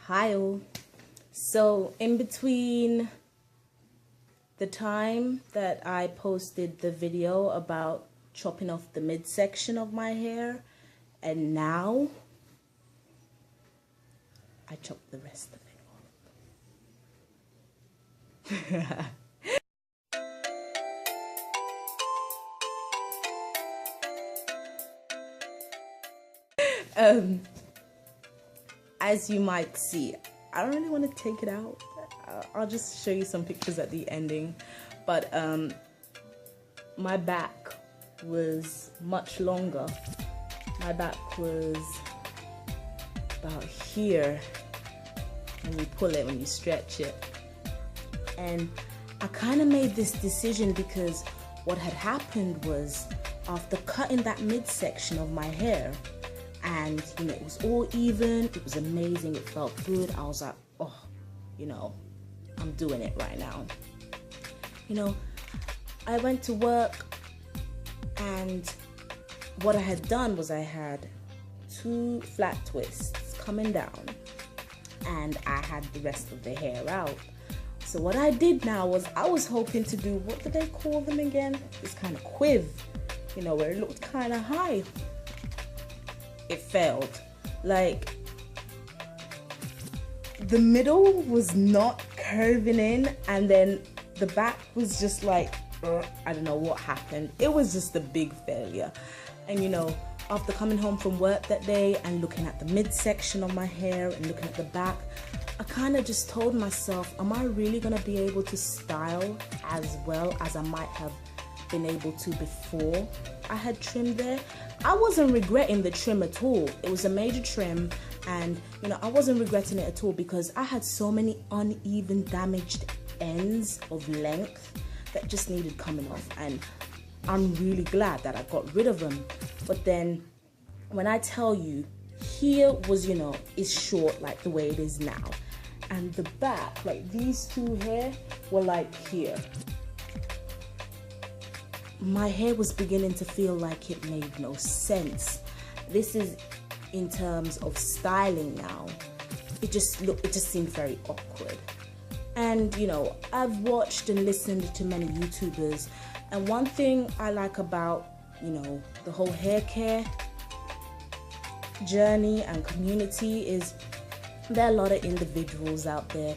Hi all. So in between the time that I posted the video about chopping off the midsection of my hair and now I chopped the rest of it off. As you might see, I don't really want to take it out. I'll just show you some pictures at the ending. But my back was much longer. My back was about here when you pull it, when you stretch it. And I kind of made this decision because what had happened was after cutting that midsection of my hair, and you know, it was all even, it was amazing, it felt good. I was like, oh, you know, I'm doing it right now. You know, I went to work and what I had done was I had 2 flat twists coming down and I had the rest of the hair out. So what I did now was I was hoping to do, what do they call them again? This kind of quiv, you know, where it looked kind of high. It failed. Like, the middle was not curving in and then the back was just like, I don't know what happened. It was just a big failure. And you know, after coming home from work that day and looking at the midsection of my hair and looking at the back, I kind of just told myself, am I really gonna be able to style as well as I might have been able to before I had trimmed there? I wasn't regretting the trim at all. It was a major trim and you know, I wasn't regretting it at all because I had so many uneven damaged ends of length that just needed coming off, and I'm really glad that I got rid of them. But then when I tell you, here was, you know, is short like the way it is now, and the back, like these 2 here were like here. My hair was beginning to feel like it made no sense. This is in terms of styling now. It just seemed very awkward. And you know, I've watched and listened to many YouTubers, and one thing I like about, you know, the whole hair care journey and community is there are a lot of individuals out there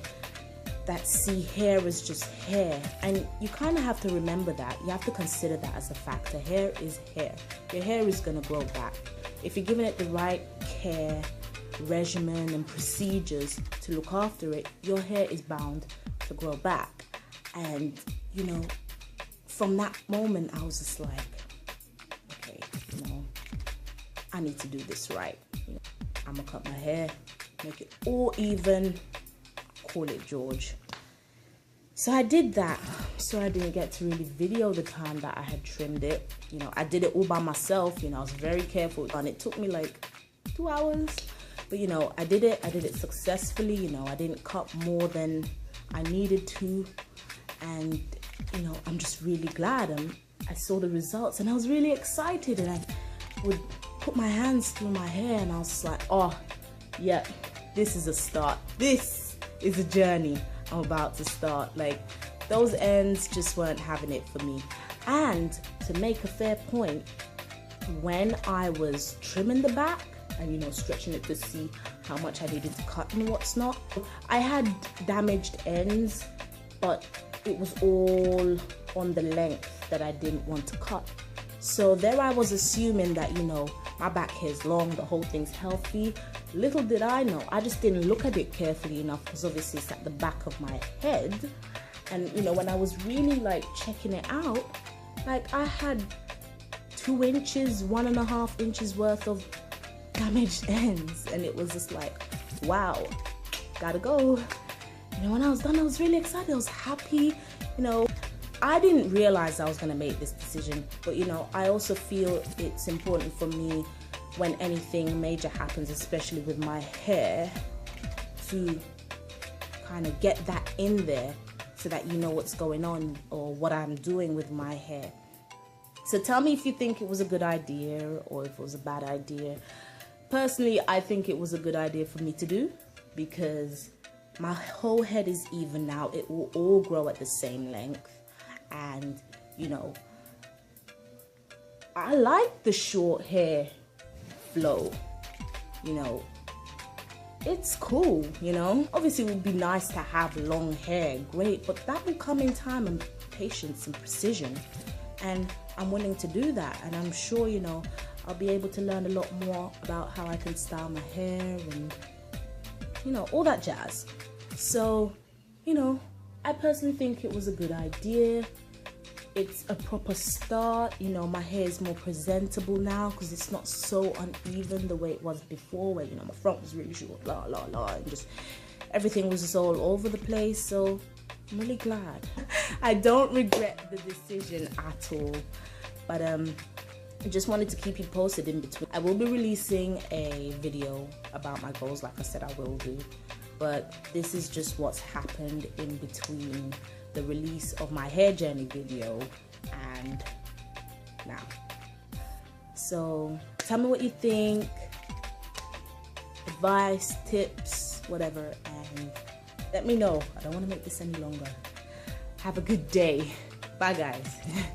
that see hair as just hair, and you kind of have to remember that. You have to consider that as a factor. Hair is hair. Your hair is going to grow back. If you're giving it the right care, regimen and procedures to look after it, your hair is bound to grow back. And you know, from that moment I was just like, okay, you know, I need to do this right. You know, I'm gonna cut my hair, make it all even, call it George. So I did that. So I didn't get to really video the time that I had trimmed it. You know, I did it all by myself. You know, I was very careful and it took me like 2 hours. But you know, I did it successfully. You know, I didn't cut more than I needed to. And you know, I'm just really glad. I saw the results and I was really excited, and I would put my hands through my hair and I was like, oh yeah, this is a start. This is a journey I'm about to start. Like, those ends just weren't having it for me. And to make a fair point, when I was trimming the back and you know, stretching it to see how much I needed to cut and what's not, I had damaged ends, but it was all on the length that I didn't want to cut. So there I was assuming that, you know, my back hair is long, the whole thing's healthy. Little did I know, I just didn't look at it carefully enough because obviously it's at the back of my head. And you know, when I was really like checking it out, like I had 2 inches, 1.5 inches worth of damaged ends, and it was just like, wow, gotta go. You know, when I was done, I was really excited. I was happy. You know, I didn't realize I was gonna make this decision, but you know, I also feel it's important for me when anything major happens, especially with my hair, to kind of get that in there so that you know what's going on or what I'm doing with my hair. So tell me if you think it was a good idea or if it was a bad idea. Personally, I think it was a good idea for me to do. because my whole head is even now. It will all grow at the same length. And, you know, I like the short hair flow, you know. It's cool, you know. Obviously, it would be nice to have long hair, great, but that will come in time and patience and precision. And I'm willing to do that. And I'm sure, you know, I'll be able to learn a lot more about how I can style my hair and, you know, all that jazz. So, you know, I personally think it was a good idea. It's a proper start. You know, my hair is more presentable now because it's not so uneven the way it was before, where, you know, my front was really short, and just everything was just all over the place. So I'm really glad. I don't regret the decision at all. But I just wanted to keep you posted in between. I will be releasing a video about my goals, like I said I will do. But this is just what's happened in between the release of my hair journey video and now. So tell me what you think, advice, tips, whatever, and let me know. I don't want to make this any longer. Have a good day. Bye guys.